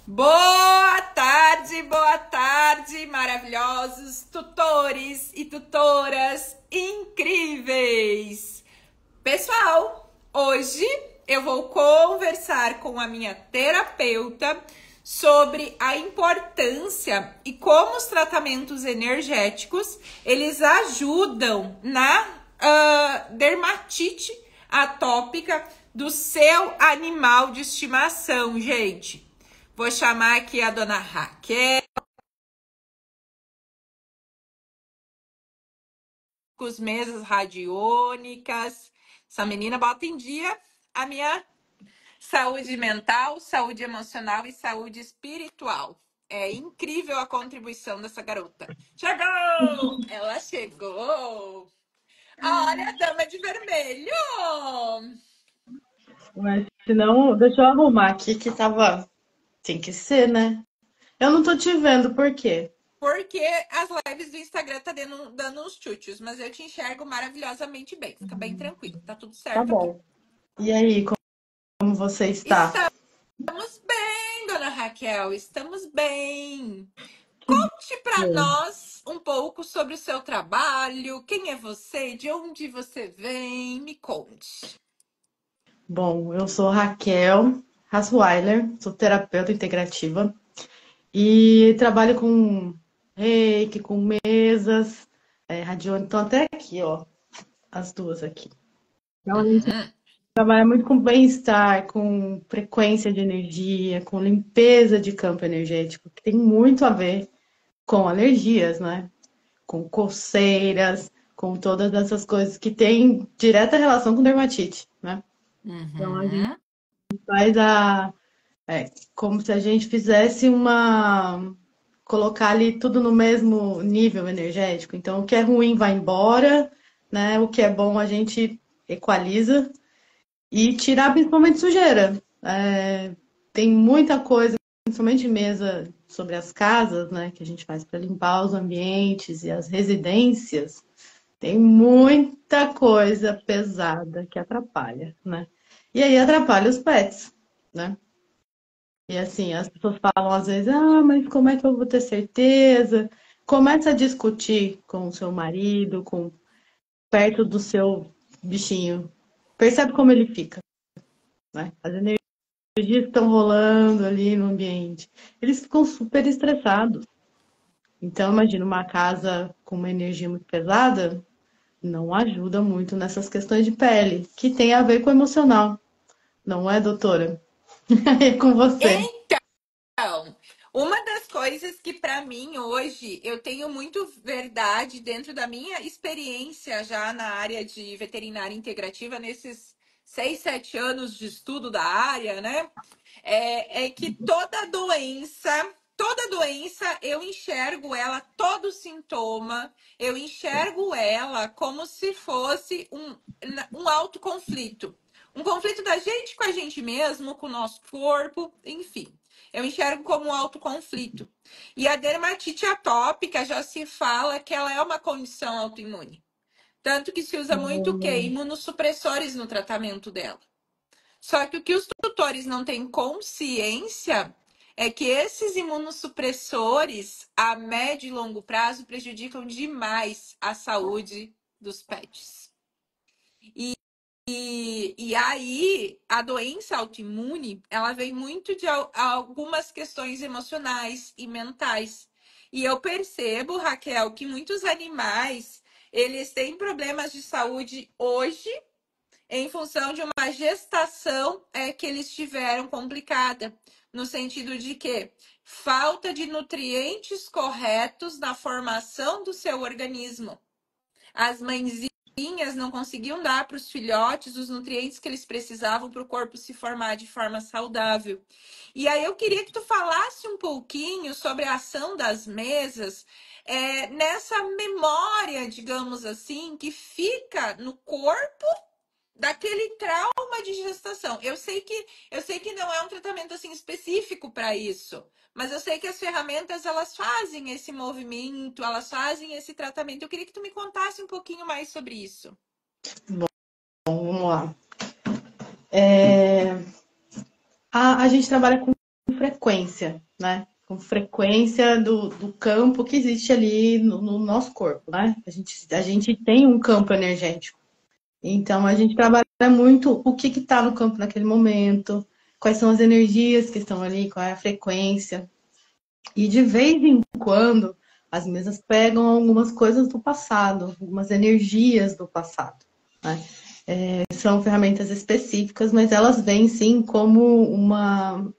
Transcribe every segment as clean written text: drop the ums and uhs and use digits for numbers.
Boa tarde, maravilhosos tutores e tutoras incríveis! Pessoal, hoje eu vou conversar com a minha terapeuta sobre a importância e como os tratamentos energéticos eles ajudam na dermatite atópica do seu animal de estimação, gente. Vou chamar aqui a dona Raquel, com as mesas radiônicas. Essa menina bota em dia a minha saúde mental, saúde emocional e saúde espiritual. É incrível a contribuição dessa garota. Chegou! Ela chegou! Olha a dama de vermelho! Mas se não, deixa eu arrumar aqui que tava. Tem que ser, né? Eu não tô te vendo, por quê? Porque as lives do Instagram tá dando uns chutes, mas eu te enxergo maravilhosamente bem. Fica bem tranquilo, tá tudo Tá certo aqui. bom. E aí, como você está? Estamos bem, dona Raquel, estamos bem. Que Conte para bom. nós um pouco sobre o seu trabalho, quem é você, de onde você vem, me conte. Bom, eu sou Raquel Hasweiler, sou terapeuta integrativa e trabalho com reiki, com mesas, radiônica, estão até aqui, ó, as duas aqui. Então, a gente Uhum. trabalha muito com bem-estar, com frequência de energia, com limpeza de campo energético, que tem muito a ver com alergias, né? Com coceiras, com todas essas coisas que têm direta relação com dermatite, né? Então a gente Uhum. faz como se a gente fizesse colocar ali tudo no mesmo nível energético. Então o que é ruim vai embora, né? O que é bom a gente equaliza e tirar principalmente sujeira. Tem muita coisa, principalmente mesa sobre as casas, né, que a gente faz para limpar os ambientes e as residências. Tem muita coisa pesada que atrapalha, né? E aí atrapalha os pets, né? E assim, as pessoas falam às vezes, mas como é que eu vou ter certeza? Começa a discutir com o seu marido, com perto do seu bichinho. Percebe como ele fica, né? As energias estão rolando ali no ambiente. Eles ficam super estressados. Então, imagina uma casa com uma energia muito pesada, não ajuda muito nessas questões de pele, que tem a ver com o emocional, não é, doutora? É com você. Então, uma das coisas que para mim hoje eu tenho muito verdade dentro da minha experiência já na área de veterinária integrativa, nesses 6, 7 anos de estudo da área, né? É que toda doença, eu enxergo ela, todo sintoma, eu enxergo ela como se fosse um autoconflito. Um conflito da gente com a gente mesmo, com o nosso corpo, enfim. Eu enxergo como um autoconflito. E a dermatite atópica já se fala que ela é uma condição autoimune. Tanto que se usa muito o quê? Imunossupressores no tratamento dela. Só que o que os tutores não têm consciência é que esses imunossupressores, a médio e longo prazo, prejudicam demais a saúde dos pets. E aí, a doença autoimune, ela vem muito de algumas questões emocionais e mentais. E eu percebo, Raquel, que muitos animais, eles têm problemas de saúde hoje em função de uma gestação que eles tiveram complicada, no sentido de que falta de nutrientes corretos na formação do seu organismo. As mãezinhas não conseguiam dar para os filhotes os nutrientes que eles precisavam para o corpo se formar de forma saudável. E aí eu queria que tu falasse um pouquinho sobre a ação das mesas nessa memória, digamos assim, que fica no corpo daquele trauma de gestação. Eu sei que não é um tratamento assim específico para isso, mas eu sei que as ferramentas elas fazem esse movimento, elas fazem esse tratamento. Eu queria que tu me contasse um pouquinho mais sobre isso. Vamos lá. A gente trabalha com frequência, né? Com frequência do campo que existe ali no nosso corpo, né? A gente tem um campo energético. Então, a gente trabalha muito o que está no campo naquele momento, quais são as energias que estão ali, qual é a frequência. E de vez em quando, as mesas pegam algumas coisas do passado, algumas energias do passado, né? São ferramentas específicas, mas elas vêm sim como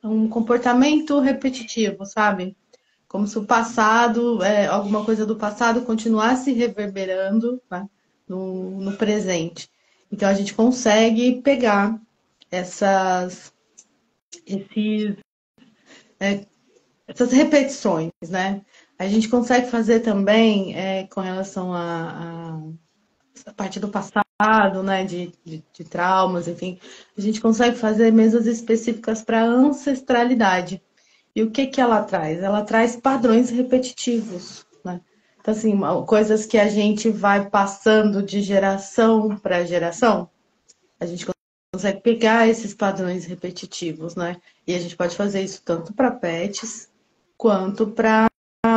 um comportamento repetitivo, sabe? Como se o passado, alguma coisa do passado continuasse reverberando, né, no presente. Então a gente consegue pegar essas, esses, essas repetições, né? A gente consegue fazer também com relação a parte do passado, né, de traumas, enfim, a gente consegue fazer mesas específicas para ancestralidade. E o que que ela traz? Ela traz padrões repetitivos, né? Então, assim, coisas que a gente vai passando de geração para geração, a gente consegue pegar esses padrões repetitivos, né? E a gente pode fazer isso tanto para pets quanto para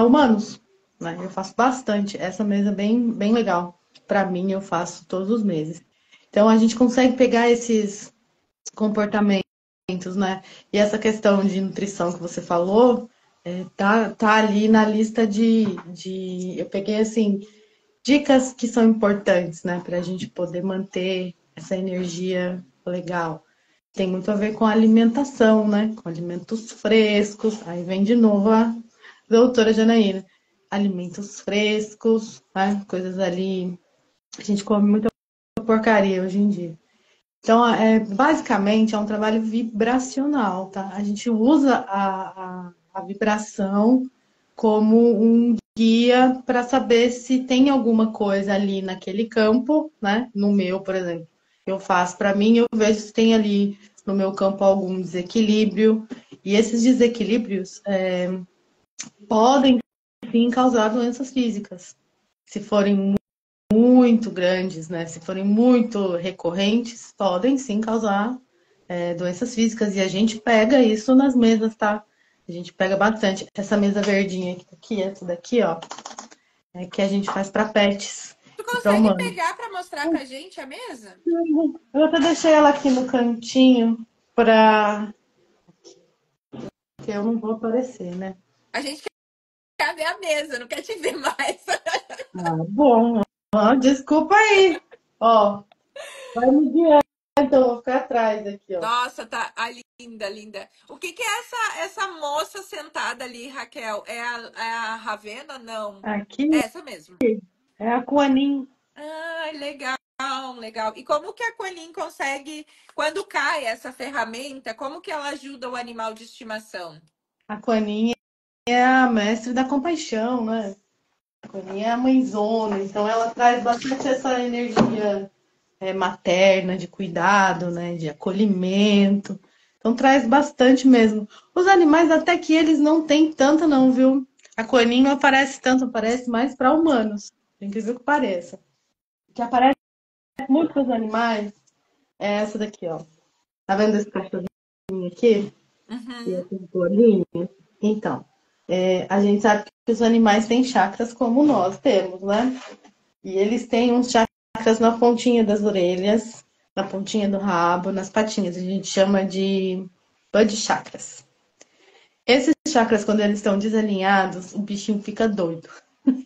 humanos, né? Eu faço bastante. Essa mesa é bem, bem legal. Para mim, eu faço todos os meses. Então, a gente consegue pegar esses comportamentos, né? E essa questão de nutrição que você falou, tá ali na lista eu peguei, assim, dicas que são importantes, né? Para a gente poder manter essa energia legal. Tem muito a ver com a alimentação, né? Com alimentos frescos. Aí vem de novo a doutora Janaína. Alimentos frescos, né? Coisas ali. A gente come muita porcaria hoje em dia. Então, basicamente, é um trabalho vibracional, tá? A gente usa a vibração como um guia para saber se tem alguma coisa ali naquele campo, né? No meu, por exemplo, eu faço para mim, eu vejo se tem ali no meu campo algum desequilíbrio. E esses desequilíbrios podem sim causar doenças físicas, se forem muito grandes, né? Se forem muito recorrentes, podem sim causar doenças físicas. E a gente pega isso nas mesas, tá? A gente pega bastante. Essa mesa verdinha aqui, essa daqui, ó, é que a gente faz para pets Tu e para consegue humanos. pegar para mostrar pra gente a mesa? Eu até deixei ela aqui no cantinho para que eu não vou aparecer, né? A gente quer ver a mesa, não quer te ver mais. Ah, bom. Ah, desculpa aí. Ó, vai me guiar, então eu vou ficar atrás aqui, ó. Nossa, tá linda, linda. O que que é essa moça sentada ali, Raquel? É a Ravena? Não. Aqui É essa mesmo. é a Kuanin. Ah, legal, legal. E como que a Quenin consegue, quando cai essa ferramenta, como que ela ajuda o animal de estimação? A Kuanin é a mestre da compaixão, né? A Kuanin é a mãezona, então ela traz bastante essa energia materna, de cuidado, né? De acolhimento. Então traz bastante mesmo. Os animais, até que eles não têm tanta, não, viu? A Kuanin não aparece tanto, aparece mais para humanos. Por incrível que pareça. O que aparece muito para os animais é essa daqui, ó. Tá vendo esse cachorrinho aqui? E Uhum. esses bolinhos? Então, a gente sabe que os animais têm chakras como nós temos, né? E eles têm uns chakras na pontinha das orelhas, na pontinha do rabo, nas patinhas. A gente chama de bud chakras. Esses chakras, quando eles estão desalinhados, o bichinho fica doido.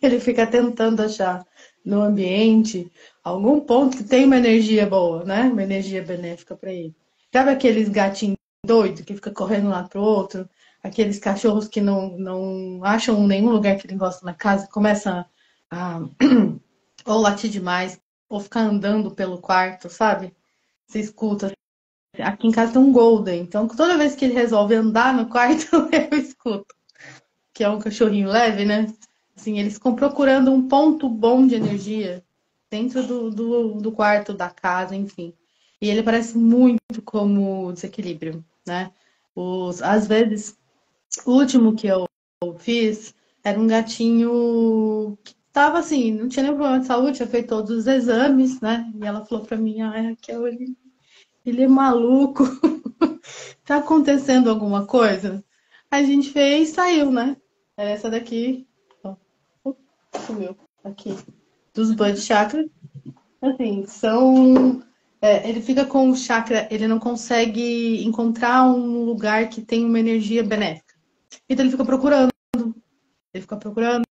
Ele fica tentando achar no ambiente algum ponto que tem uma energia boa, né? Uma energia benéfica para ele. Sabe aqueles gatinhos doidos que fica correndo lá pro outro? Aqueles cachorros que não acham nenhum lugar que ele gosta na casa, começam a ou latir demais, ou ficar andando pelo quarto, sabe? Você escuta. Aqui em casa tem um Golden, então toda vez que ele resolve andar no quarto, eu escuto. Que é um cachorrinho leve, né? Assim, eles ficam procurando um ponto bom de energia dentro do quarto, da casa, enfim. E ele parece muito como desequilíbrio, né? Às vezes, o último que eu fiz era um gatinho que tava assim, não tinha nenhum problema de saúde, tinha feito todos os exames, né? E ela falou pra mim, ah, Raquel, ele é maluco. Tá acontecendo alguma coisa? A gente fez e saiu, né? Essa daqui, ó, sumiu aqui, dos Bud Chakra. Assim, são. Ele fica com o chakra, ele não consegue encontrar um lugar que tem uma energia benéfica. Então ele fica procurando, fica procurando,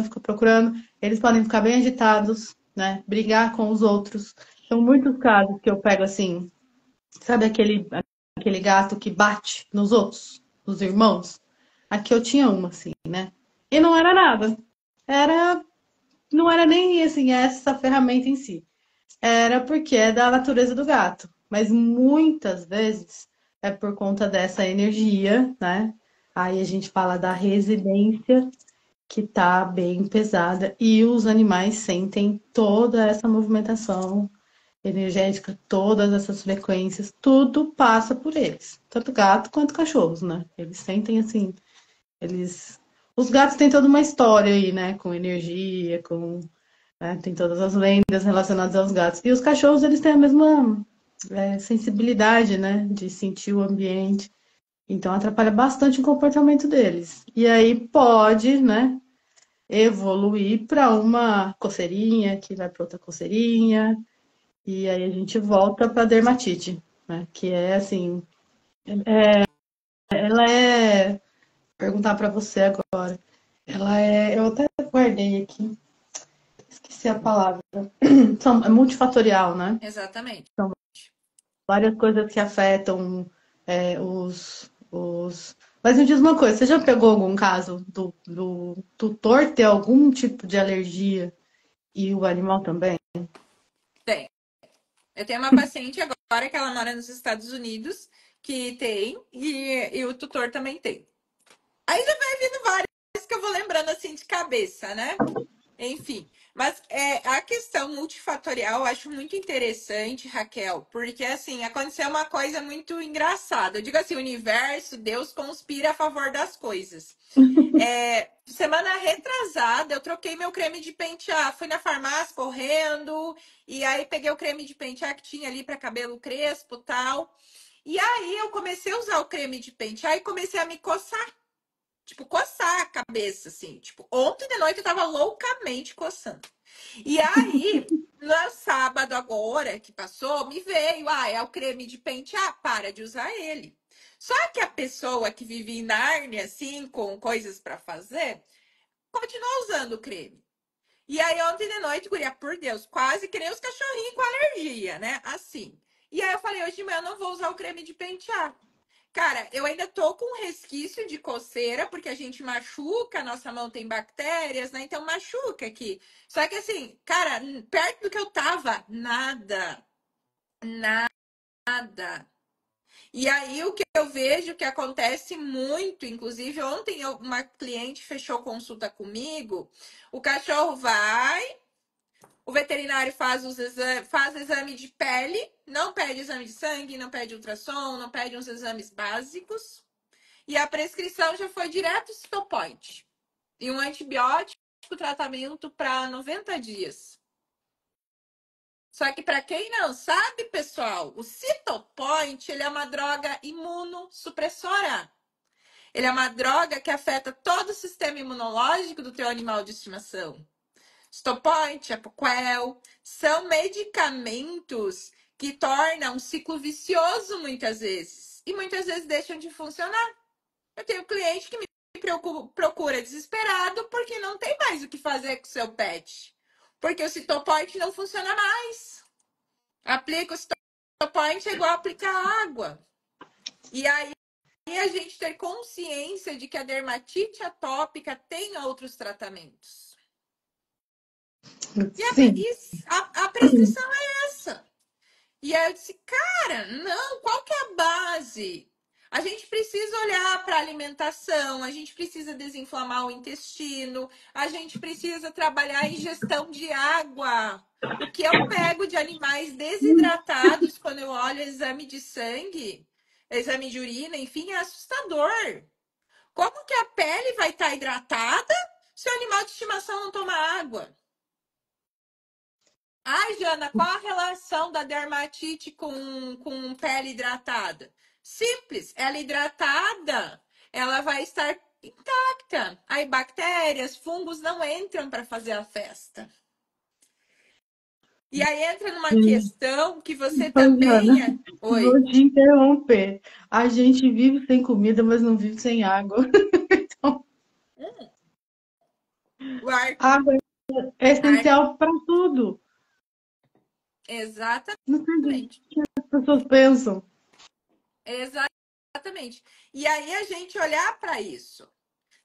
fica procurando. Eles podem ficar bem agitados, né? Brigar com os outros. São muitos casos que eu pego assim, sabe aquele gato que bate nos outros, nos irmãos? Aqui eu tinha uma, assim, né? E não era nada. Era, não era nem assim, essa ferramenta em si. Era porque é da natureza do gato. Mas muitas vezes é por conta dessa energia, né? Aí a gente fala da residência que tá bem pesada e os animais sentem toda essa movimentação energética, todas essas frequências, tudo passa por eles, tanto gato quanto cachorros, né? Eles sentem assim, eles os gatos têm toda uma história aí, né, com energia, com, né, tem todas as lendas relacionadas aos gatos. E os cachorros, eles têm a mesma sensibilidade, né, de sentir o ambiente. Então atrapalha bastante o comportamento deles. E aí pode, né, evoluir para uma coceirinha, que vai para outra coceirinha, e aí a gente volta para dermatite, né? Que é assim, ela é, perguntar para você agora, ela é, eu até guardei aqui, esqueci a palavra, é multifatorial, né? Exatamente. Várias coisas que afetam os. Mas me diz uma coisa, você já pegou algum caso do tutor ter algum tipo de alergia e o animal também? Tem. Eu tenho uma paciente agora que ela mora nos Estados Unidos que tem, e o tutor também tem. Aí já vai vindo várias que eu vou lembrando assim de cabeça, né? Enfim, mas a questão multifatorial eu acho muito interessante, Raquel, porque assim, aconteceu uma coisa muito engraçada. Eu digo assim, o universo, Deus conspira a favor das coisas. Semana retrasada, eu troquei meu creme de pentear. Fui na farmácia correndo, e aí peguei o creme de pentear que tinha ali para cabelo crespo e tal. E aí eu comecei a usar o creme de pentear e comecei a me coçar. Tipo, coçar a cabeça, assim. Tipo, ontem de noite eu tava loucamente coçando. E aí, no sábado agora que passou, me veio, é o creme de pentear, para de usar ele. Só que a pessoa que vive em Nárnia, assim, com coisas para fazer, continua usando o creme. E aí, ontem de noite, guria, por Deus, quase que nem os cachorrinhos com alergia, né? Assim. E aí eu falei, hoje de manhã eu não vou usar o creme de pentear. Cara, eu ainda tô com um resquício de coceira, porque a gente machuca, nossa mão tem bactérias, né? Então machuca aqui. Só que assim, cara, perto do que eu tava, nada, nada. E aí o que eu vejo que acontece muito, inclusive ontem uma cliente fechou consulta comigo, o cachorro vai, o veterinário faz exame de pele, não pede exame de sangue, não pede ultrassom, não pede uns exames básicos. E a prescrição já foi direto Citopoint. E um antibiótico, tratamento para 90 dias. Só que para quem não sabe, pessoal, o Citopoint, ele é uma droga imunossupressora. Ele é uma droga que afeta todo o sistema imunológico do teu animal de estimação. Citopoint, Apoquel, são medicamentos que tornam um ciclo vicioso muitas vezes. E muitas vezes deixam de funcionar. Eu tenho cliente que me procura desesperado porque não tem mais o que fazer com o seu pet. Porque o Citopoint não funciona mais. Aplica o Citopoint é igual aplicar água. E aí a gente ter consciência de que a dermatite atópica tem outros tratamentos. E Sim. a prescrição é essa. E aí eu disse, cara, não, qual que é a base? A gente precisa olhar para a alimentação, a gente precisa desinflamar o intestino, a gente precisa trabalhar a ingestão de água. O que eu pego de animais desidratados quando eu olho exame de sangue, exame de urina, enfim, é assustador. Como que a pele vai estar hidratada se o animal de estimação não toma água? Ai, Jana, qual a relação da dermatite com pele hidratada? Simples, ela hidratada, ela vai estar intacta. Aí bactérias, fungos não entram para fazer a festa. E aí entra numa Sim. questão que você Ô, também Jana, é. Oi. vou te interromper. A gente vive sem comida, mas não vive sem água. Então, O ar, água é ar, essencial para tudo. Não sei o exatamente. que as pessoas pensam. Exatamente. E aí a gente olhar para isso.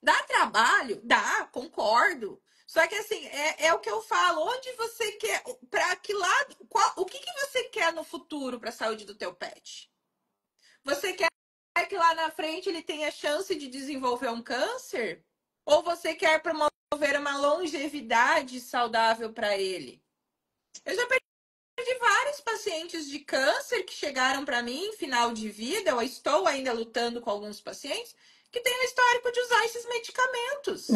Dá trabalho? Dá, concordo. Só que assim, é o que eu falo. Onde você quer, para que lado, o que que você quer no futuro para a saúde do teu pet? Você quer que lá na frente ele tenha chance de desenvolver um câncer? Ou você quer promover uma longevidade saudável para ele? Eu já perdi vários pacientes de câncer que chegaram para mim em final de vida, eu estou ainda lutando com alguns pacientes que têm o histórico de usar esses medicamentos.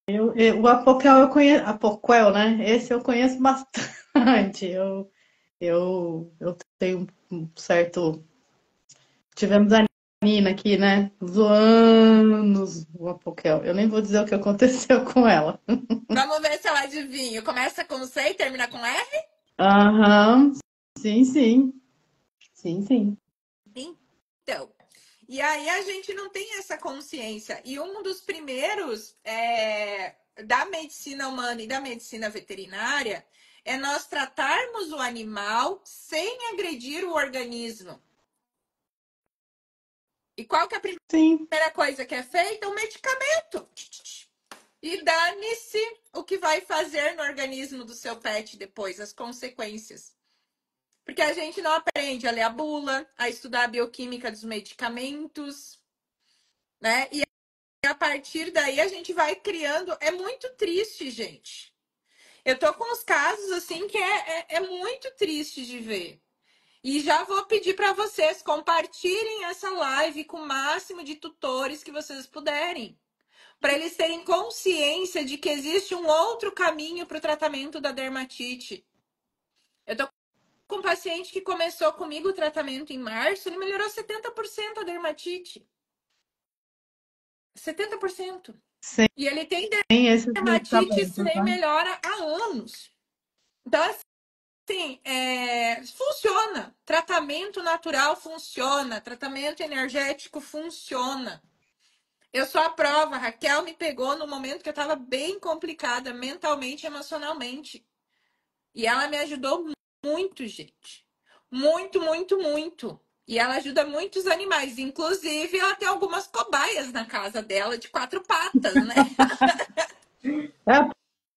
É, o Apoquel eu conheço, Apoquel, né? Esse eu conheço bastante. Eu tenho um certo. Tivemos a Nina aqui, né? Zoando o Apoquel. Eu nem vou dizer o que aconteceu com ela. Vamos ver se ela adivinha. Começa com C e termina com R? Aham, sim, sim. Sim, sim. Então, e aí a gente não tem essa consciência. E um dos primeiros da medicina humana e da medicina veterinária é nós tratarmos o animal sem agredir o organismo. E qual que é a Sim. primeira coisa que é feita? O medicamento. E dane-se o que vai fazer no organismo do seu pet depois, as consequências. Porque a gente não aprende a ler a bula, a estudar a bioquímica dos medicamentos, né? E a partir daí a gente vai criando. É muito triste, gente. Eu tô com uns casos assim que é muito triste de ver. E já vou pedir para vocês compartilhem essa live com o máximo de tutores que vocês puderem, para eles terem consciência de que existe um outro caminho para o tratamento da dermatite. Eu tô com um paciente que começou comigo o tratamento em março, ele melhorou 70% a dermatite. 70%. Sem E ele tem esses dermatite medicamentos, sem né? melhora há anos. Então, assim, funciona. Tratamento natural funciona. Tratamento energético funciona. Eu sou a prova. A Raquel me pegou no momento que eu estava bem complicada mentalmente e emocionalmente. E ela me ajudou muito, gente. Muito, muito, muito. E ela ajuda muitos animais. Inclusive, ela tem algumas cobaias na casa dela de quatro patas, né? É,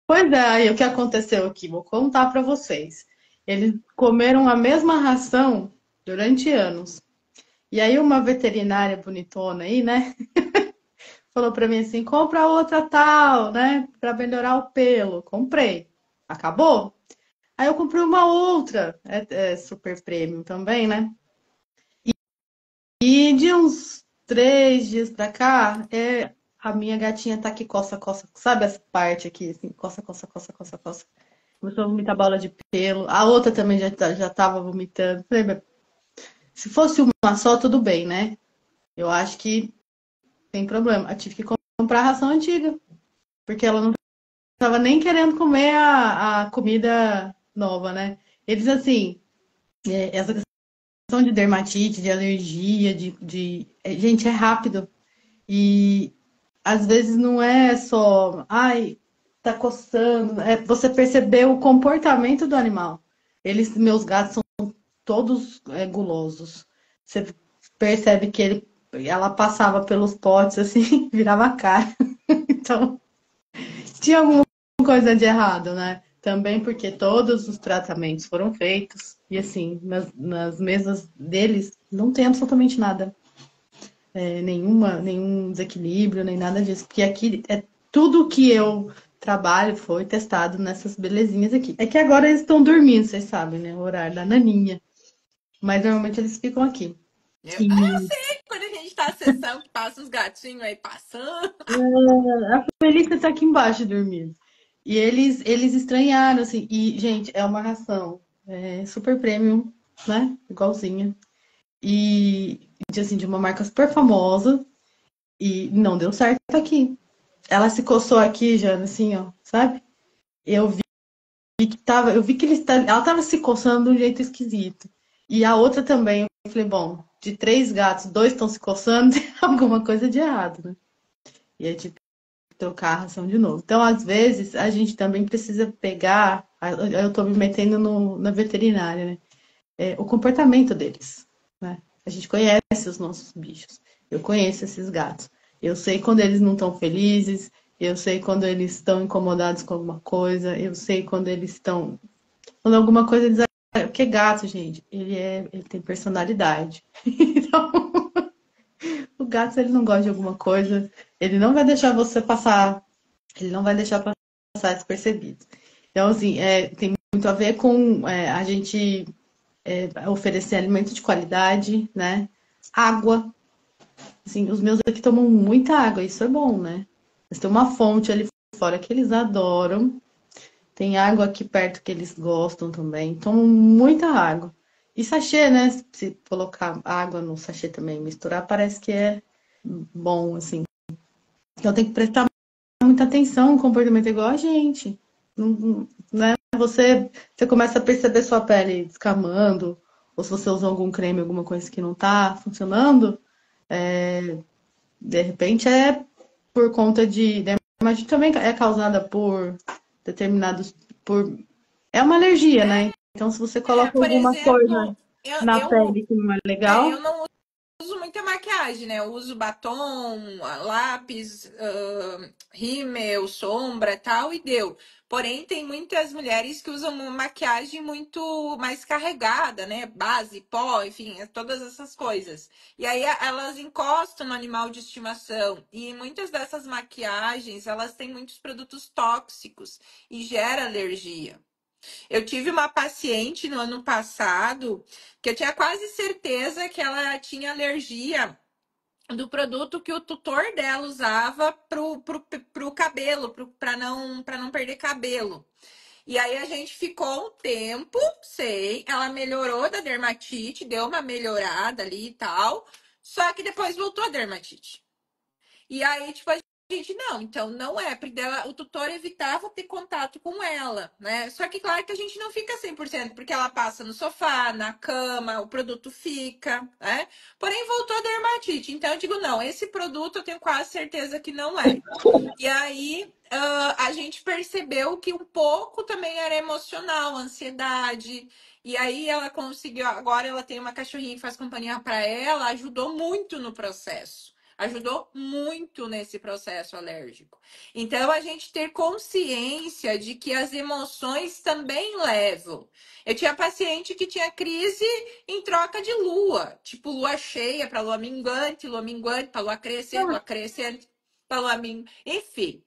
pois é, aí o que aconteceu aqui? Vou contar para vocês. Eles comeram a mesma ração durante anos. E aí uma veterinária bonitona aí, né, falou para mim assim, compra outra tal, né, para melhorar o pelo. Comprei. Acabou? Aí eu comprei uma outra, é super premium também, né? E de uns 3 dias pra cá, a minha gatinha tá aqui, coça, coça, sabe essa parte aqui, assim, coça, coça, coça, coça, coça. Começou a vomitar bola de pelo. A outra também já tava vomitando. Falei, "Mas se fosse uma só, tudo bem, né? Eu acho que tem problema. Eu tive que comprar a ração antiga, porque ela não tava nem querendo comer a comida nova, né? Eles, assim, essa questão de dermatite, de alergia, gente, é rápido. E às vezes não é só, ai, tá coçando, é você perceber o comportamento do animal. Meus gatos são todos gulosos. Você percebe que ela passava pelos potes assim, virava a cara. Então, tinha alguma coisa de errado, né? Também porque todos os tratamentos foram feitos e assim, nas mesas deles não tem absolutamente nada, nenhum desequilíbrio, nem nada disso. Porque aqui é tudo que eu trabalho foi testado nessas belezinhas aqui. É que agora eles estão dormindo, vocês sabem, né? O horário da naninha. Mas normalmente eles ficam aqui. Eu E sei quando a gente tá na sessão que passa uns gatinhos aí passando. a Felícia tá aqui embaixo dormindo. E eles estranharam, assim. E, gente, é uma ração super premium, né? Igualzinha. E, assim, de uma marca super famosa. E não deu certo aqui. Ela se coçou aqui, Jana, assim, ó, sabe? Eu eu vi que ela tava se coçando de um jeito esquisito. E a outra também. Eu falei, bom, de três gatos, dois estão se coçando, tem alguma coisa de errado, né? E aí tive que trocar a ração de novo. Então, às vezes, a gente também precisa pegar. Eu tô me metendo na veterinária, né? O comportamento deles, né? A gente conhece os nossos bichos. Eu conheço esses gatos. Eu sei quando eles não estão felizes, eu sei quando eles estão incomodados com alguma coisa, eu sei quando eles estão. Quando alguma coisa eles. Porque gato, gente, ele tem personalidade. Então, o gato, se ele não gosta de alguma coisa, ele não vai deixar você passar, ele não vai deixar passar despercebido. Então, assim, tem muito a ver com a gente oferecer alimento de qualidade, né? Água. Assim, os meus aqui tomam muita água, isso é bom, né? Mas tem uma fonte ali fora que eles adoram. Tem água aqui perto que eles gostam também. Tomam muita água. E sachê, né? Se colocar água no sachê também, misturar, parece que é bom, assim. Então tem que prestar muita atenção no comportamento é igual a gente. Né? Você começa a perceber sua pele descamando, ou se você usou algum creme, alguma coisa que não tá funcionando, de repente é por conta de. Mas também é causada por determinados. Por, é uma alergia, né? Então, se você coloca Por alguma coisa exemplo, eu, na eu, pele que não é eu legal, não uso muita maquiagem, né? Eu uso batom, lápis, rímel, sombra e tal, e deu. Porém, tem muitas mulheres que usam uma maquiagem muito mais carregada, né? Base, pó, enfim, todas essas coisas. E aí elas encostam no animal de estimação. E muitas dessas maquiagens, elas têm muitos produtos tóxicos e gera alergia. Eu tive uma paciente no ano passado que eu tinha quase certeza que ela tinha alergia do produto que o tutor dela usava pro cabelo, para não perder cabelo. E aí a gente ficou um tempo, sei, ela melhorou da dermatite, deu uma melhorada ali e tal, só que depois voltou a dermatite. E aí, tipo, a gente, não, então não é, porque o tutor evitava ter contato com ela, né? Só que, claro que a gente não fica 100%, porque ela passa no sofá, na cama, o produto fica, né? Porém, voltou a dermatite. Então, eu digo, não, esse produto eu tenho quase certeza que não é. E aí, a gente percebeu que um pouco também era emocional, ansiedade. E aí, ela conseguiu. Agora, ela tem uma cachorrinha que faz companhia para ela, ajudou muito no processo. Ajudou muito nesse processo alérgico. Então, a gente ter consciência de que as emoções também levam. Eu tinha paciente que tinha crise em troca de lua, tipo lua cheia para lua minguante para lua crescente Palamin, enfim.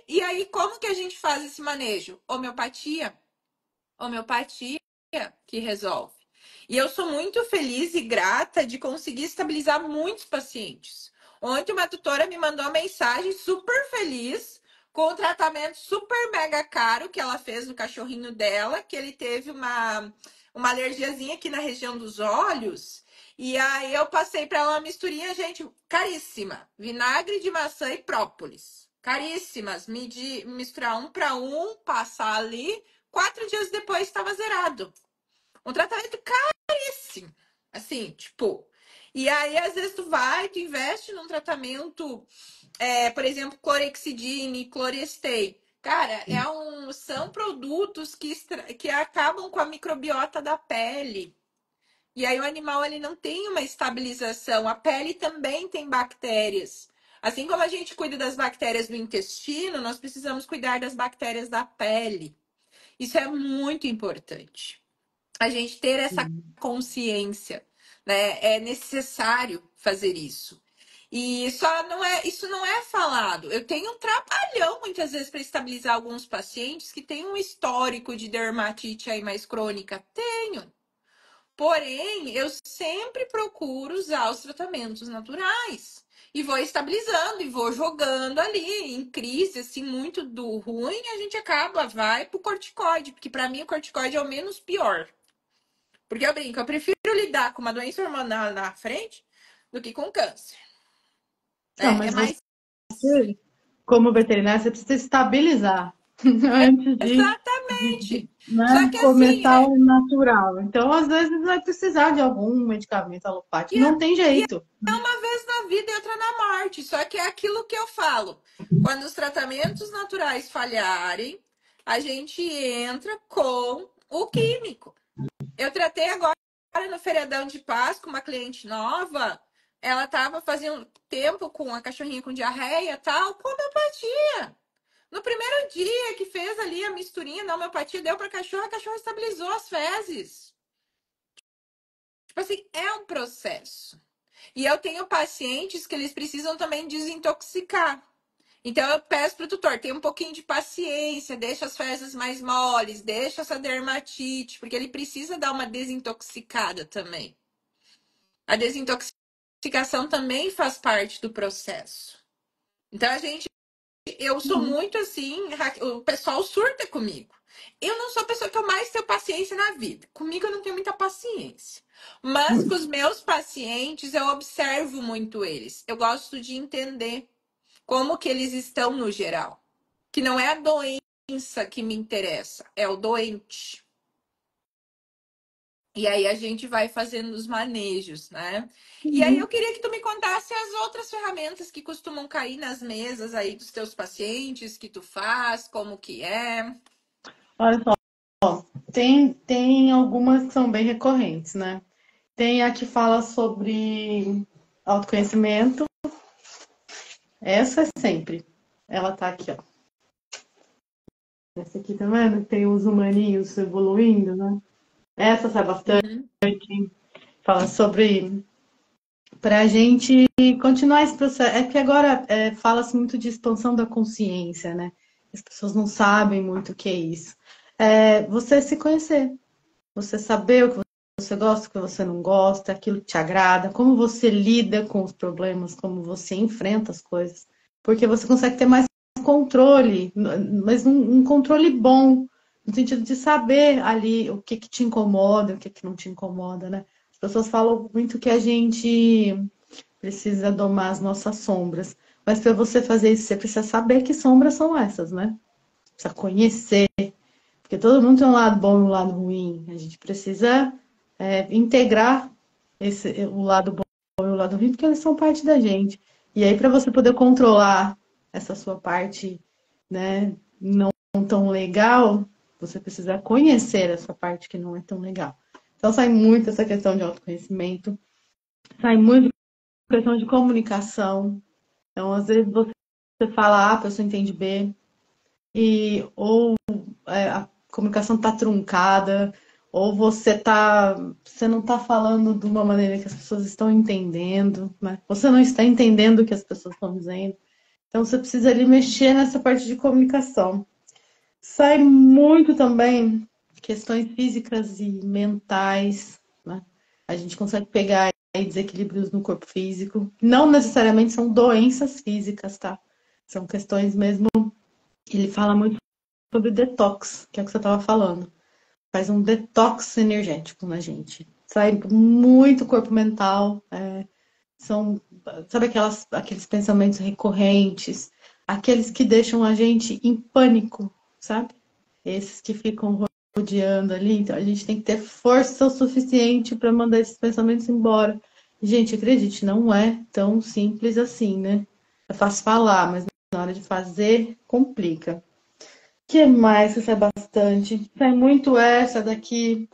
E aí, como que a gente faz esse manejo? Homeopatia que resolve. E eu sou muito feliz e grata de conseguir estabilizar muitos pacientes. Ontem uma tutora me mandou uma mensagem super feliz com um tratamento super mega caro que ela fez no cachorrinho dela, que ele teve uma alergiazinha aqui na região dos olhos. E aí eu passei para ela uma misturinha, gente, caríssima. Vinagre de maçã e própolis. Caríssimas. Misturar um para um, passar ali. 4 dias depois estava zerado. Um tratamento caríssimo. Assim, tipo. E aí, às vezes, tu investe num tratamento, por exemplo, clorexidine, clorestay. Cara, são produtos que acabam com a microbiota da pele. E aí o animal ele não tem uma estabilização. A pele também tem bactérias. Assim como a gente cuida das bactérias do intestino, nós precisamos cuidar das bactérias da pele. Isso é muito importante. A gente ter essa consciência, né? É necessário fazer isso. E isso não é falado. Eu tenho um trabalhão muitas vezes para estabilizar alguns pacientes que têm um histórico de dermatite aí mais crônica. Tenho. Porém, eu sempre procuro usar os tratamentos naturais. E vou estabilizando e vou jogando ali em crise, assim, muito do ruim, a gente vai pro corticoide, porque para mim o corticoide é o menos pior. Porque eu brinco, eu prefiro lidar com uma doença hormonal na frente do que com câncer. Não, É mas você, mais. como veterinário, você precisa estabilizar antes Exatamente. Só né, que assim, começar o natural. Então, às vezes, vai precisar de algum medicamento alopático. e Não tem jeito. é uma vez na vida e outra na morte. Só que é aquilo que eu falo. Quando os tratamentos naturais falharem, a gente entra com o químico. Eu tratei agora no feriadão de Páscoa uma cliente nova. Ela estava fazendo tempo com a cachorrinha com diarreia e tal, com homeopatia. No primeiro dia que fez ali a misturinha da homeopatia, deu para a cachorra estabilizou as fezes. Tipo assim, é um processo. E eu tenho pacientes que eles precisam também desintoxicar. Então eu peço pro tutor, tenha um pouquinho de paciência, deixa as fezes mais moles, deixa essa dermatite, porque ele precisa dar uma desintoxicada também. A desintoxicação também faz parte do processo. Então eu sou muito assim, o pessoal surta comigo. Eu não sou a pessoa que eu mais tenho paciência na vida. Comigo eu não tenho muita paciência. Mas com os meus pacientes eu observo muito eles. Eu gosto de entender como que eles estão no geral. Que não é a doença que me interessa, é o doente. E aí a gente vai fazendo os manejos, né? E aí eu Uhum. queria que tu me contasse as outras ferramentas que costumam cair nas mesas aí dos teus pacientes, que tu faz, como que é. Olha só, tem algumas que são bem recorrentes, né? Tem a que fala sobre autoconhecimento. Essa é sempre. Ela tá aqui, ó. Essa aqui, tá vendo? Tem os humaninhos evoluindo, né? Essa sai bastante. Uhum, Fala sobre para a gente continuar esse processo. É que agora fala-se muito de expansão da consciência, né? As pessoas não sabem muito o que é isso. É você se conhecer, você saber o que você gosta, o que você não gosta, aquilo que te agrada, como você lida com os problemas, como você enfrenta as coisas. Porque você consegue ter mais controle, mas um controle bom, no sentido de saber ali o que que te incomoda, o que que não te incomoda, né? As pessoas falam muito que a gente precisa domar as nossas sombras. Mas para você fazer isso, você precisa saber que sombras são essas, né? Precisa conhecer, porque todo mundo tem um lado bom e um lado ruim. A gente precisa integrar o lado bom e o lado ruim, porque eles são parte da gente. E aí, para você poder controlar essa sua parte, né, não tão legal, você precisa conhecer essa parte que não é tão legal. Então, sai muito essa questão de autoconhecimento, sai muito questão de comunicação. Então, às vezes você fala A, a pessoa entende B, ou a comunicação está truncada, ou você não está falando de uma maneira que as pessoas estão entendendo, né? Você não está entendendo o que as pessoas estão dizendo. Então você precisa ali mexer nessa parte de comunicação. Sai muito também questões físicas e mentais, né? A gente consegue pegar aí desequilíbrios no corpo físico. Não necessariamente são doenças físicas, tá? São questões mesmo. Ele fala muito sobre detox, que é o que você estava falando. Faz um detox energético na gente. Sai muito corpo mental. São, sabe aqueles pensamentos recorrentes, aqueles que deixam a gente em pânico, sabe? Esses que ficam rodeando ali. Então a gente tem que ter força o suficiente para mandar esses pensamentos embora. Gente, acredite, não é tão simples assim, né? É fácil falar, mas na hora de fazer, complica. O que mais que sai bastante? Sai muito essa daqui,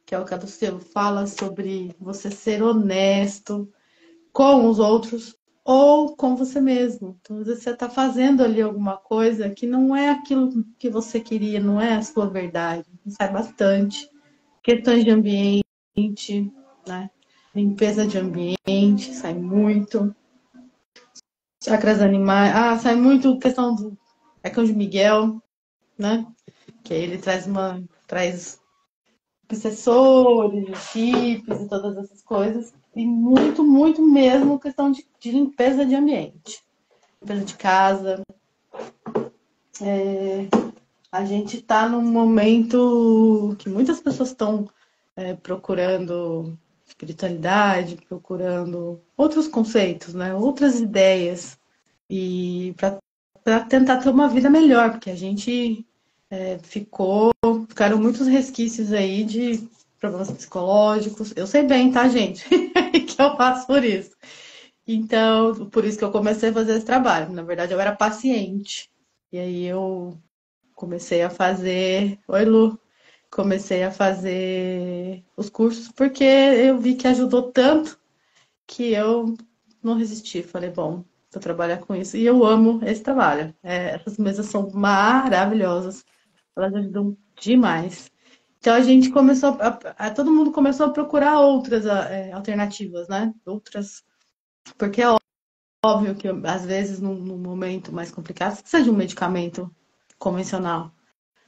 que é o que a Docelo fala sobre você ser honesto com os outros ou com você mesmo. Então, às vezes você está fazendo ali alguma coisa que não é aquilo que você queria, não é a sua verdade. Sai bastante. Questões de ambiente, né? Limpeza de ambiente, sai muito. Chakras animais. Ah, sai muito questão do Arcanjo Miguel, né? Que aí ele traz obsessores, chips e todas essas coisas. E muito, muito mesmo questão de limpeza de ambiente. Limpeza de casa. A gente está num momento que muitas pessoas estão procurando. espiritualidade, procurando outros conceitos, né? Outras ideias e para tentar ter uma vida melhor, porque a gente ficaram muitos resquícios aí de problemas psicológicos. Eu sei bem, tá, gente? Que eu passo por isso. Então, por isso que eu comecei a fazer esse trabalho. Na verdade, eu era paciente. E aí eu comecei a fazer. Oi, Lu. Comecei a fazer os cursos porque eu vi que ajudou tanto que eu não resisti. Falei, bom, vou trabalhar com isso. E eu amo esse trabalho. Essas mesas são maravilhosas. Elas ajudam demais. Então a gente começou, todo mundo começou a procurar outras alternativas, né? Outras, porque é óbvio que às vezes num momento mais complicado você precisa de um medicamento convencional.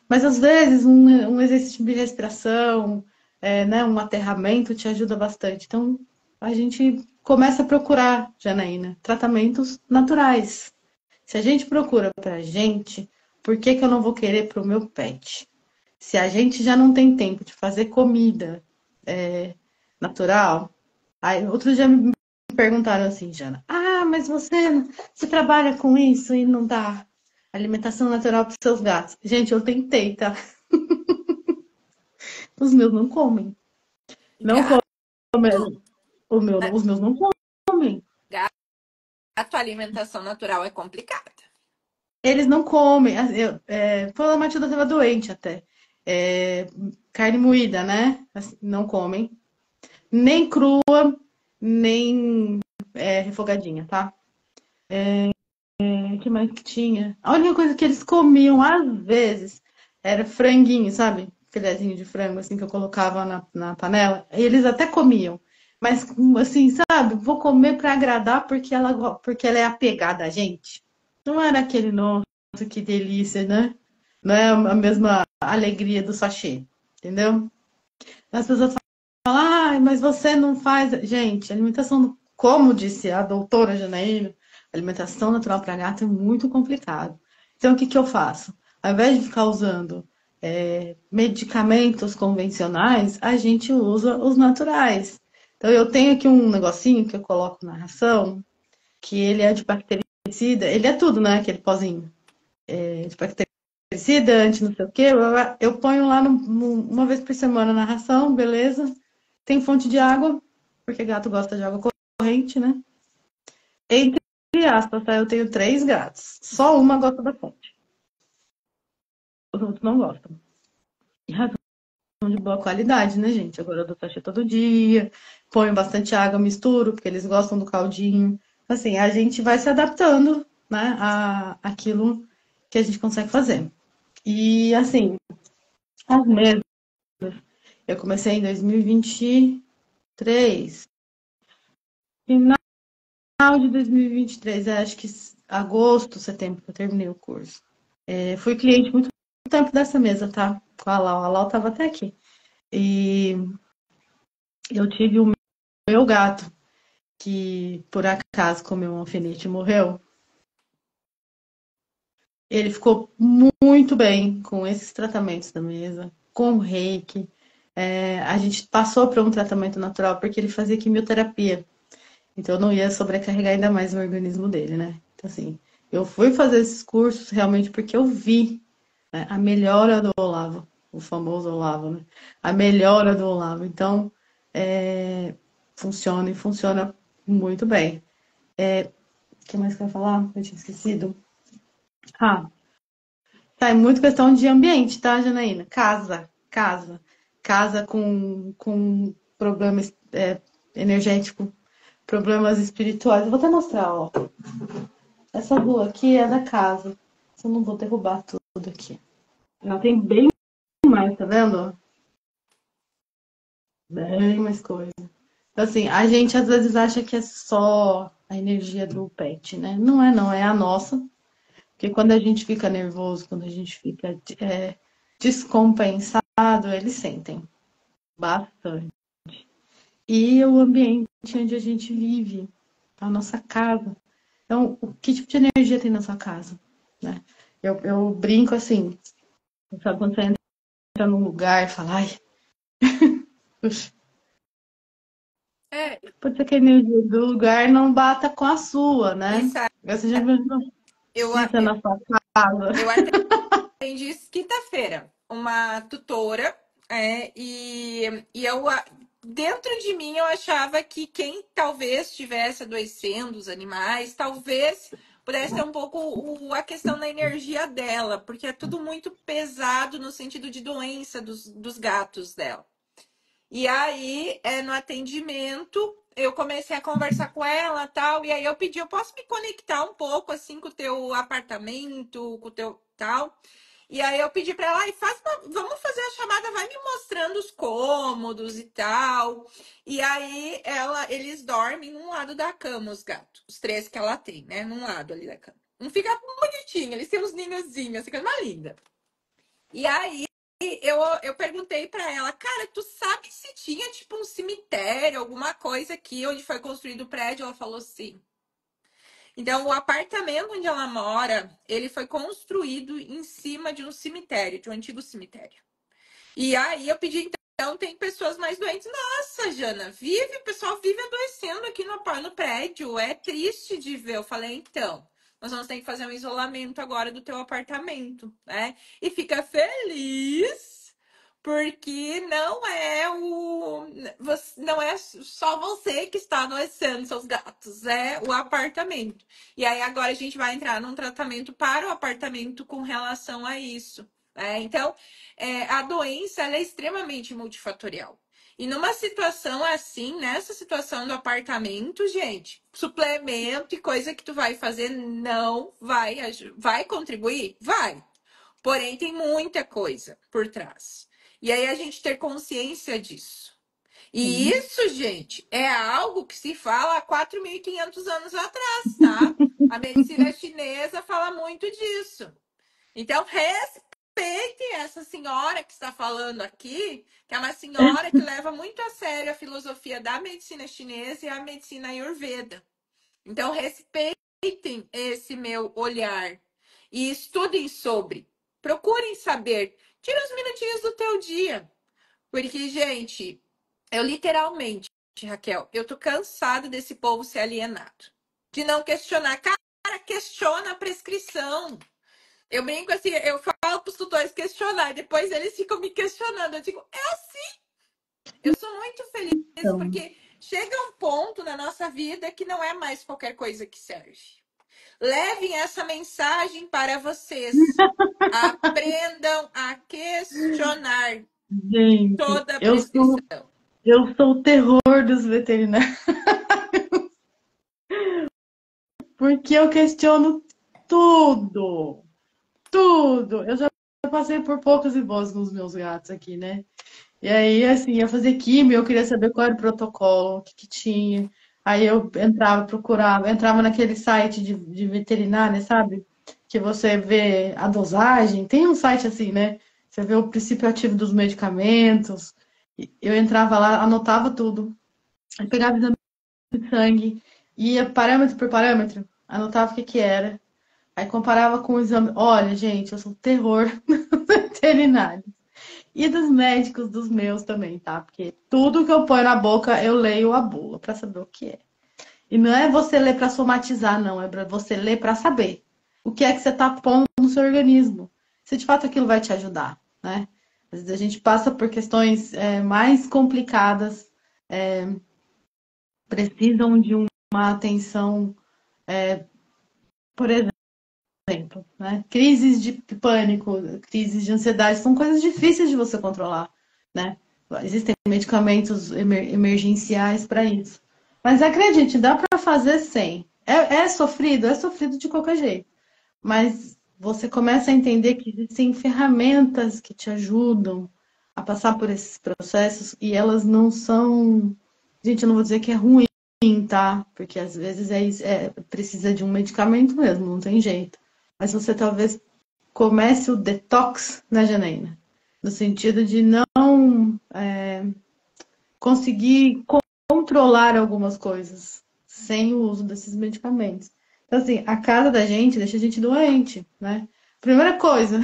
Mas às vezes um exercício de respiração, né, um aterramento te ajuda bastante. Então a gente começa a procurar, Janaína, tratamentos naturais. Se a gente procura pra gente, por que que eu não vou querer pro meu pet? Se a gente já não tem tempo de fazer comida natural, aí outro dia me perguntaram assim, Jana, mas você trabalha com isso e não dá alimentação natural para seus gatos. Gente, eu tentei, tá? Os meus não comem. Não Gato, comem. Os meus não comem. gato, a alimentação natural é complicada. Eles não comem. Quando a Matilda estava doente até. Carne moída, né? Assim, não comem. Nem crua, nem refogadinha, tá? O que mais que tinha? A única coisa que eles comiam, às vezes, era franguinho, sabe? Filezinho de frango, assim, que eu colocava na panela. E eles até comiam. Mas, assim, sabe? Vou comer pra agradar porque ela é apegada a gente. Não era aquele, nossa, que delícia, né? Não é a mesma alegria do sachê, entendeu? As pessoas falam, mas você não faz. Gente, alimentação, como disse a doutora Janaína, alimentação natural para gato é muito complicado. Então, o que que eu faço? Ao invés de ficar usando medicamentos convencionais, a gente usa os naturais. Então, eu tenho aqui um negocinho que eu coloco na ração, que ele é de bactericida, ele é tudo, né? Aquele pozinho de bactericida, anti não sei o quê. Eu ponho lá uma vez por semana na ração, beleza? Tem fonte de água, porque gato gosta de água corrente, né? Entre aspas, tá? Eu tenho 3 gatos. Só uma gosta da fonte. Os outros não gostam. E ração de boa qualidade, né, gente? Agora eu dou sachê todo dia, ponho bastante água, misturo, porque eles gostam do caldinho. Assim, a gente vai se adaptando, né, àquilo que a gente consegue fazer. E, assim, as mesas, eu comecei em 2023, final de 2023, acho que agosto, setembro, que eu terminei o curso. Fui cliente muito tempo dessa mesa, tá? Com a Lau tava até aqui. E eu tive o meu gato, que por acaso comeu um alfinete e morreu. Ele ficou muito bem com esses tratamentos da mesa, com o reiki. A gente passou para um tratamento natural porque ele fazia quimioterapia. Então eu não ia sobrecarregar ainda mais o organismo dele, né? Então, assim, eu fui fazer esses cursos realmente porque eu vi, né, a melhora do Olavo, o famoso Olavo, né? A melhora do Olavo. Então, funciona e funciona muito bem. O que mais que eu ia falar? Eu tinha esquecido. Ah, tá, é muito questão de ambiente, tá, Janaína? Casa. Casa com problemas energéticos, problemas espirituais. Eu vou até mostrar, ó. Essa rua aqui é da casa. Eu não vou derrubar tudo aqui. Ela tem bem mais, tá vendo? Bem mais coisa. Então, assim, a gente às vezes acha que é só a energia do pet, né? Não é, não, é a nossa. Porque quando a gente fica nervoso, quando a gente fica descompensado, eles sentem bastante. E o ambiente onde a gente vive, a nossa casa. Então, que tipo de energia tem na sua casa? Né? Eu brinco assim, sabe quando você entra num lugar e fala, ai, puxa, É, Pode ser que a energia do lugar não bata com a sua, né? isso aí, Você já imaginou eu, se isso é na sua casa? eu atendi quinta-feira uma tutora, e eu, dentro de mim, eu achava que quem talvez estivesse adoecendo os animais, talvez pudesse ter um pouco a questão da energia dela, porque é tudo muito pesado no sentido de doença dos gatos dela. E aí, no atendimento, eu comecei a conversar com ela, tal, e aí eu pedi, eu posso me conectar um pouco assim com o teu apartamento, com o teu tal. E aí eu pedi para ela, "Ai, vamos fazer a chamada, vai me mostrando os cômodos e tal". E aí eles dormem num lado da cama, os gatos, os três que ela tem, né, num lado ali da cama. Um fica bonitinho, eles têm uns ninhozinhos, fica uma linda. E aí eu perguntei pra ela, cara, tu sabe se tinha tipo um cemitério, alguma coisa aqui onde foi construído o prédio? Ela falou sim. Então, o apartamento onde ela mora, ele foi construído em cima de um cemitério, de um antigo cemitério. E aí eu pedi, então, tem pessoas mais doentes. Nossa, Jana, o pessoal vive adoecendo aqui no prédio. É triste de ver. Eu falei, então, nós vamos ter que fazer um isolamento agora do teu apartamento, né? E fica feliz, porque não é só você que está adoecendo seus gatos, é o apartamento. E aí agora a gente vai entrar num tratamento para o apartamento com relação a isso. Então, a doença ela é extremamente multifatorial. E numa situação assim, nessa situação do apartamento, gente, suplemento e coisa que tu vai fazer não vai contribuir? Vai. Porém, tem muita coisa por trás. E aí a gente ter consciência disso. E Sim. isso, gente, é algo que se fala há 4.500 anos atrás, tá? A medicina chinesa fala muito disso. Então, respeite essa senhora que está falando aqui, que é uma senhora que leva muito a sério a filosofia da medicina chinesa e a medicina ayurveda. Então, respeitem esse meu olhar e estudem sobre. Procurem saber. Tira os minutinhos do teu dia. Porque, gente, eu literalmente, Raquel, eu tô cansada desse povo ser alienado. De não questionar. Cara, questiona a prescrição. Eu brinco assim, eu falo para os tutores questionar, depois eles ficam me questionando. Eu digo, eu sou muito feliz Então, porque chega um ponto na nossa vida que não é mais qualquer coisa que serve. Levem essa mensagem para vocês. Aprendam a questionar gente, toda a prescrição. eu sou o terror dos veterinários, porque eu questiono tudo, tudo. Eu já passei por poucas e boas nos meus gatos aqui, né? E aí, assim, ia fazer químio, eu queria saber qual era o protocolo, o que que tinha. Aí eu entrava, procurava, entrava naquele site de veterinária, sabe? Que você vê a dosagem. Tem um site assim, né? Você vê o princípio ativo dos medicamentos. Eu entrava lá, anotava tudo. Aí pegava exame de sangue, ia parâmetro por parâmetro, anotava o que que era. Aí comparava com o exame. Olha, gente, eu sou o terror veterinário. E dos médicos, dos meus também, tá? Porque tudo que eu ponho na boca, eu leio a bula pra saber o que é. E não é você ler pra somatizar, não. É pra você ler pra saber o que é que você tá pondo no seu organismo. Se de fato aquilo vai te ajudar, né? Às vezes a gente passa por questões mais complicadas, precisam de uma atenção, por exemplo, né? Crises de pânico, crises de ansiedade, são coisas difíceis de você controlar, né? Existem medicamentos emergenciais para isso. Mas acredite, dá para fazer sem. É sofrido de qualquer jeito. Mas você começa a entender que existem ferramentas que te ajudam a passar por esses processos e elas não são. Gente, eu não vou dizer que é ruim, tá? Porque às vezes precisa de um medicamento mesmo, não tem jeito. Mas você talvez comece o detox, né, Janaína? No sentido de não conseguir controlar algumas coisas sem o uso desses medicamentos. Então, assim, a casa da gente deixa a gente doente, né? Primeira coisa,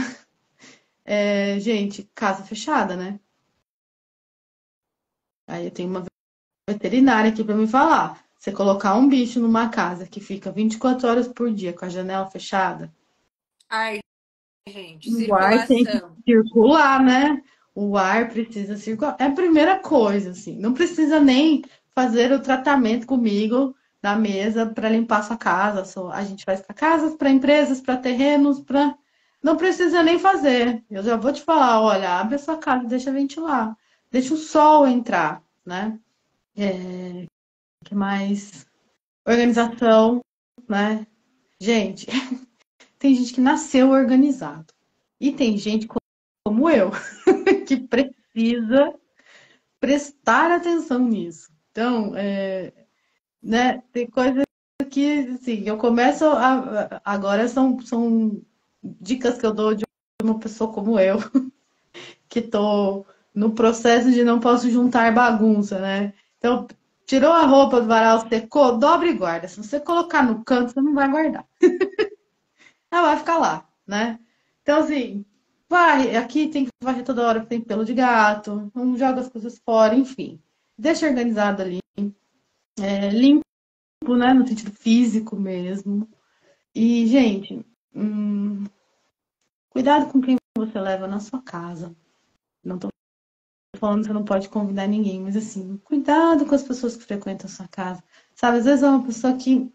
gente, casa fechada, né? Aí eu tenho uma veterinária aqui para me falar. Você colocar um bicho numa casa que fica 24 horas por dia com a janela fechada, Ai, gente, o ar tem que circulação. circular, né? O ar precisa circular. É a primeira coisa, assim. Não precisa nem fazer o tratamento comigo na mesa para limpar sua casa. A gente faz para casas, para empresas, para terrenos, para. Não precisa nem fazer. Eu já vou te falar, olha, abre a sua casa, deixa ventilar, deixa o sol entrar, né? Que mais? Organização, né? Gente, tem gente que nasceu organizado. E tem gente como eu, que precisa prestar atenção nisso. Então, né, tem coisas que, assim, eu começo agora são dicas que eu dou de uma pessoa como eu, que tô no processo de não posso juntar bagunça, né? Então, tirou a roupa do varal, secou, dobra e guarda. Se você colocar no canto, você não vai guardar. Ela vai ficar lá, né? Então, assim, vai, aqui tem que varrer toda hora, tem pelo de gato, não joga as coisas fora, enfim. Deixa organizado ali, limpo, né, no sentido físico mesmo. E, gente, cuidado com quem você leva na sua casa. Não tô falando que você não pode convidar ninguém, mas assim, cuidado com as pessoas que frequentam a sua casa. Sabe, às vezes é uma pessoa que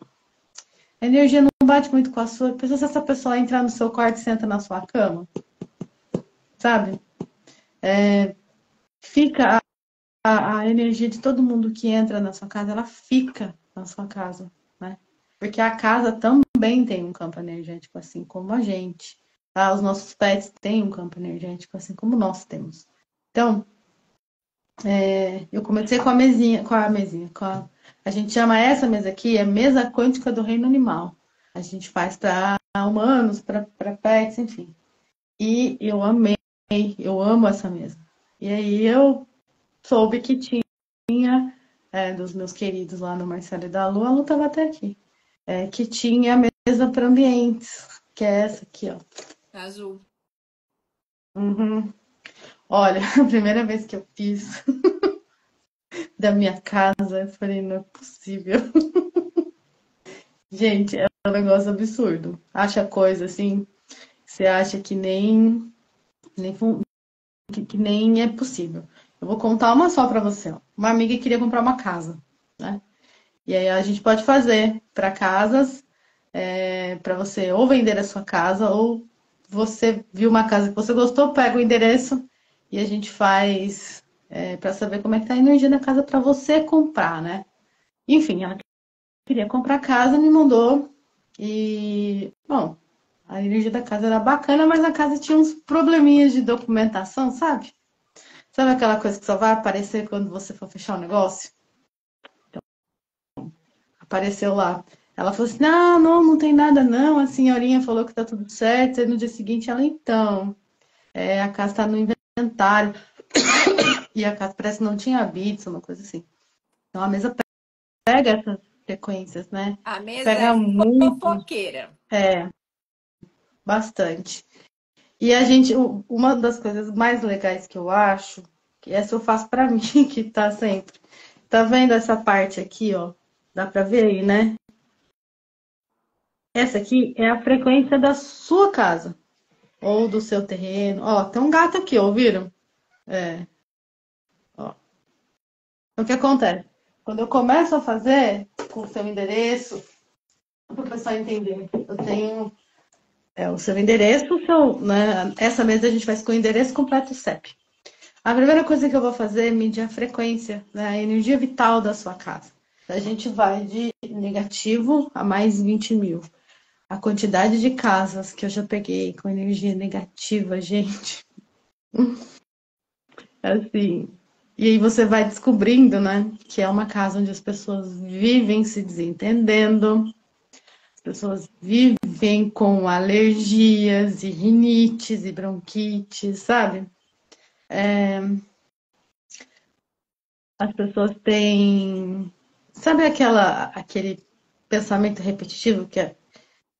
a energia não bate muito com a sua. Pensa se essa pessoa entrar no seu quarto e senta na sua cama, sabe? Fica a energia de todo mundo que entra na sua casa, ela fica na sua casa, né? Porque a casa também tem um campo energético, assim como a gente. Tá? Os nossos pets têm um campo energético, assim como nós temos. Então, eu comecei a gente chama essa mesa aqui, é mesa quântica do reino animal. A gente faz para humanos, para pets, enfim. E eu amei, eu amo essa mesa. E aí eu soube que tinha, dos meus queridos lá no Marcelo e da Lu, a Lu estava até aqui, que tinha a mesa para ambientes, que é essa aqui, ó. Azul. Uhum. Olha, a primeira vez que eu fiz da minha casa, eu falei, não é possível. Gente, é um negócio absurdo. Acha coisa assim, você acha nem, que nem é possível. Eu vou contar uma só para você. Ó. Uma amiga queria comprar uma casa, né? E aí a gente pode fazer para casas, para você ou vender a sua casa, ou você viu uma casa que você gostou, pega o endereço e a gente faz para saber como é que tá a energia da casa para você comprar, né? Enfim, ela queria comprar a casa, me mandou e, bom, a energia da casa era bacana, mas a casa tinha uns probleminhas de documentação, sabe? Sabe aquela coisa que só vai aparecer quando você for fechar o negócio? Apareceu lá. Ela falou assim: não, não, não tem nada, não. A senhorinha falou que tá tudo certo. E no dia seguinte, ela, então, a casa tá no inventário. E a casa parece que não tinha bits, uma coisa assim. Então a mesa pega essas frequências, né? A mesa Pega é muito, fofoqueira. bastante. E a gente, uma das coisas mais legais que eu acho, que essa eu faço pra mim, que tá sempre. Tá vendo essa parte aqui, ó? Dá pra ver aí, né? Essa aqui é a frequência da sua casa. Ou do seu terreno. Ó, tem um gato aqui, ouviram? É, ó. Então, o que acontece? Quando eu começo a fazer com o seu endereço, para o pessoal entender, eu tenho o seu endereço, né? Essa mesa a gente faz com o endereço completo CEP. A primeira coisa que eu vou fazer é medir a frequência, né? A energia vital da sua casa. A gente vai de negativo a mais 20 mil. A quantidade de casas que eu já peguei com energia negativa, gente. Assim, e aí você vai descobrindo, né, que é uma casa onde as pessoas vivem se desentendendo, as pessoas vivem com alergias e rinites e bronquites, sabe? As pessoas têm, sabe aquele pensamento repetitivo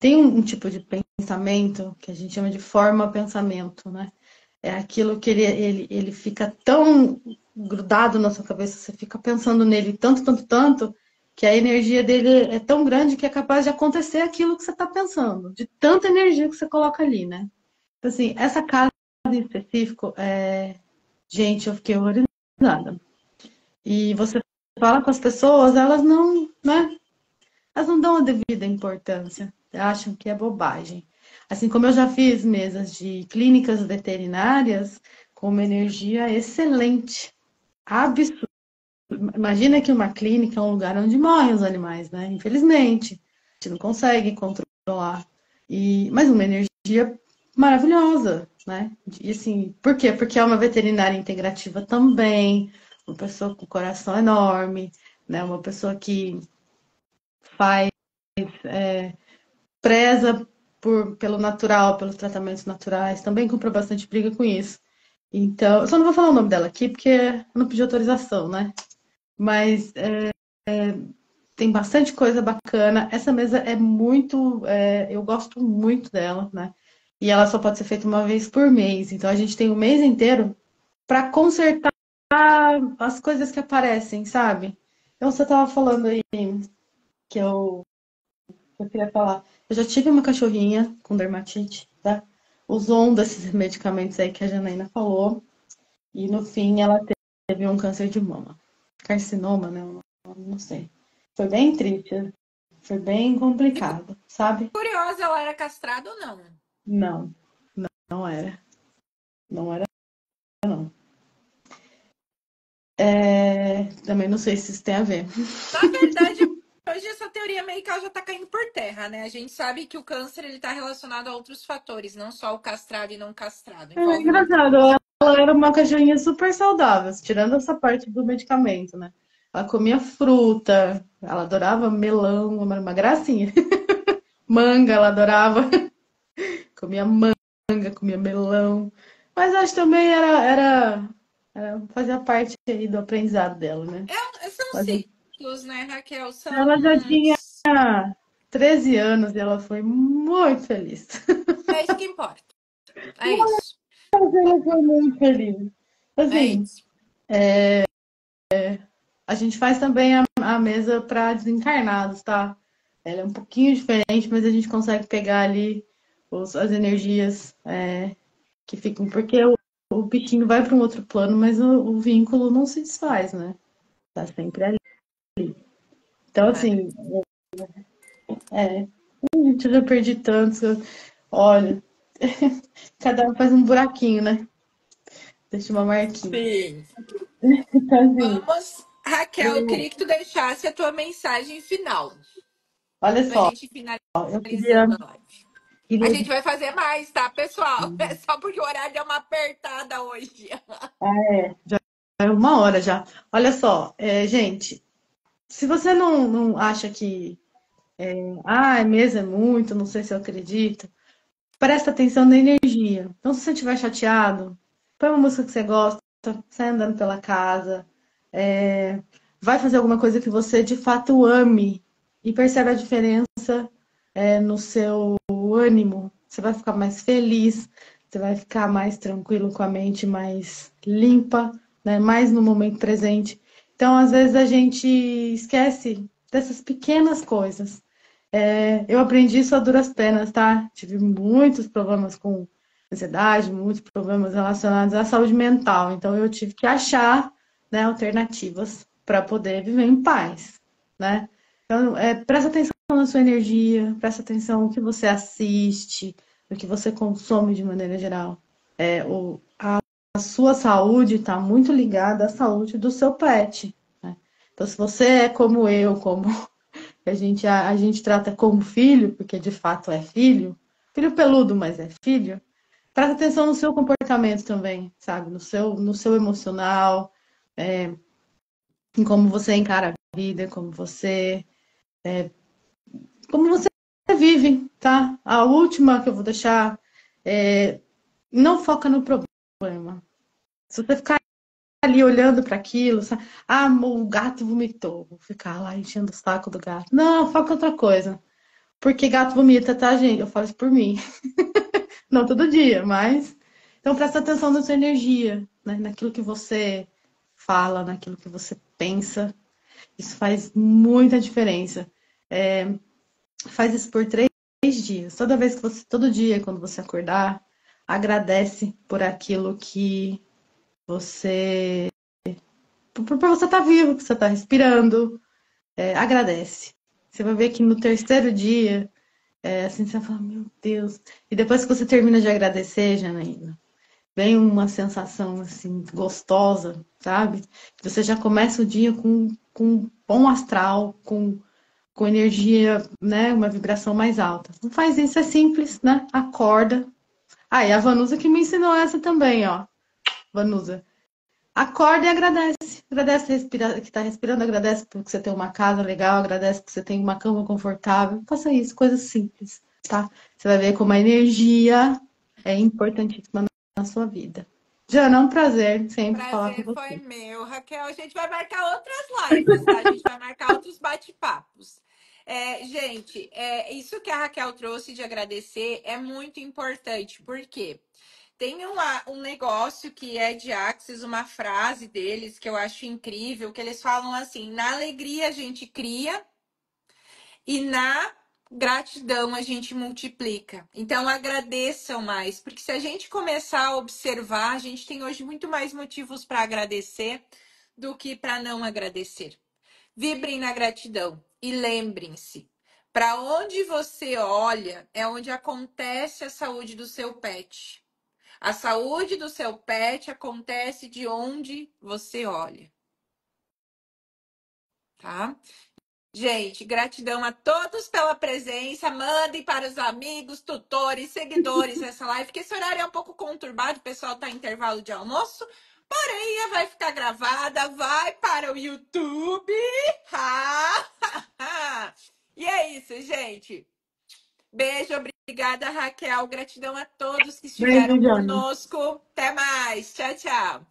tem um tipo de pensamento que a gente chama de forma pensamento, né? É aquilo que ele fica tão grudado na sua cabeça, você fica pensando nele tanto, tanto, tanto, que a energia dele é tão grande que é capaz de acontecer aquilo que você está pensando, de tanta energia que você coloca ali, né? Então, assim, essa casa em específico, gente, eu fiquei horrorizada. E você fala com as pessoas, elas não, né? Elas não dão a devida importância, acham que é bobagem. Assim como eu já fiz mesas de clínicas veterinárias com uma energia excelente, absurda. Imagina que uma clínica é um lugar onde morrem os animais, né? Infelizmente, a gente não consegue controlar. Mas uma energia maravilhosa, né? E assim, por quê? Porque é uma veterinária integrativa também, uma pessoa com coração enorme, né? Uma pessoa que faz, preza pelo natural, pelos tratamentos naturais, também comprou bastante briga com isso. Então, eu só não vou falar o nome dela aqui porque eu não pedi autorização, né? Mas tem bastante coisa bacana. Essa mesa é muito. Eu gosto muito dela, né? E ela só pode ser feita uma vez por mês. Então a gente tem o mês inteiro para consertar as coisas que aparecem, sabe? Então você estava falando aí que eu queria falar. Eu já tive uma cachorrinha com dermatite, tá? Usou um desses medicamentos aí que a Janaína falou. E no fim ela teve um câncer de mama. Carcinoma, né? Eu não sei. Foi bem triste. Foi bem E complicado, sabe? curiosa, ela era castrada ou não? Não, não era. Não era, não. Também não sei se isso tem a ver. Na verdade, hoje essa teoria meio que ela já tá caindo por terra, né? A gente sabe que o câncer ele tá relacionado a outros fatores, não só o castrado e não castrado, É envolve muita engraçado, coisa. ela era uma cachorrinha super saudável, tirando essa parte do medicamento, né? Ela comia fruta, ela adorava melão, uma gracinha. Manga, ela adorava. Comia manga, comia melão. Mas acho que também fazia parte aí do aprendizado dela, né? São Mas ciclos, né, Raquel? ela já tinha 13 anos e ela foi muito feliz. É isso que importa. É isso. Mas ela foi muito feliz. É Assim, isso. a gente faz também a mesa para desencarnados, tá? Ela é um pouquinho diferente, mas a gente consegue pegar ali as energias que ficam. Porque o bichinho vai para um outro plano, mas o vínculo não se desfaz, né? Tá sempre ali. Então, É. assim, gente, eu já perdi tanto. Olha, cada um faz um buraquinho, né? Deixa uma marquinha. Sim. Então, assim, Vamos, Raquel, eu eu, queria que tu deixasse a tua mensagem final olha pra só, gente eu queria, finalizando a live. A queria. gente vai fazer mais, tá, pessoal? É só porque o horário deu uma apertada hoje. Já é uma hora já. Olha só, gente, se você não acha que mesa é muito, não sei se eu acredito, presta atenção na energia. Então, se você estiver chateado, põe uma música que você gosta, sai andando pela casa, vai fazer alguma coisa que você de fato ame e percebe a diferença no seu ânimo. Você vai ficar mais feliz, você vai ficar mais tranquilo com a mente mais limpa, né? Mais no momento presente. Então, às vezes a gente esquece dessas pequenas coisas. Eu aprendi isso a duras penas, tá? Tive muitos problemas com ansiedade, muitos problemas relacionados à saúde mental. Então, eu tive que achar, né, alternativas para poder viver em paz, né? Então, presta atenção na sua energia, presta atenção no que você assiste, no que você consome de maneira geral. A sua saúde está muito ligada à saúde do seu pet, né? Então, se você é como eu, como a gente trata como filho, porque de fato é filho, filho peludo, mas é filho, presta atenção no seu comportamento também, sabe? No seu emocional, em como você encara a vida, como você vive, tá? A última que eu vou deixar não foca no problema. Se você ficar ali olhando para aquilo, sabe? O gato vomitou, vou ficar lá enchendo o saco do gato. Não, foca em outra coisa. Porque gato vomita, tá, gente? Eu falo isso por mim. Não todo dia, mas. Então presta atenção na sua energia, né? Naquilo que você fala, naquilo que você pensa. Isso faz muita diferença. Faz isso por 3 dias. Toda vez que você, todo dia, quando você acordar, agradece por aquilo que você, por você estar vivo, por você estar respirando. Agradece. Você vai ver que no terceiro dia, assim, você vai falar, meu Deus. E depois que você termina de agradecer, Janaína, vem uma sensação assim gostosa, sabe? Você já começa o dia com bom astral, com energia, né? Uma vibração mais alta. Não faz isso, é simples, né? Acorda. Ah, e a Vanusa que me ensinou essa também, ó. Vanusa. Acorda e agradece. Agradece que está respirando, agradece porque você tem uma casa legal, agradece que você tem uma cama confortável. Faça isso, coisas simples, tá? Você vai ver como a energia é importantíssima na sua vida. Jana, é um prazer sempre falar com Prazer foi você. meu, Raquel. A gente vai marcar outras lives, tá? A gente vai marcar outros bate-papos. Gente, isso que a Raquel trouxe de agradecer é muito importante, porque tem um negócio que é de Axis, uma frase deles que eu acho incrível, que eles falam assim: na alegria a gente cria e na gratidão a gente multiplica. Então agradeçam mais, porque se a gente começar a observar, a gente tem hoje muito mais motivos para agradecer do que para não agradecer. Vibrem na gratidão e lembrem-se, para onde você olha é onde acontece a saúde do seu pet. A saúde do seu pet acontece de onde você olha, tá? Gente, gratidão a todos pela presença. Mandem para os amigos, tutores, seguidores essa live, que esse horário é um pouco conturbado, o pessoal está em intervalo de almoço. Porém, vai ficar gravada, vai para o YouTube. E é isso, gente. Beijo, obrigada, Raquel. Gratidão a todos que Beijo, estiveram Jana. conosco. Até mais. Tchau, tchau.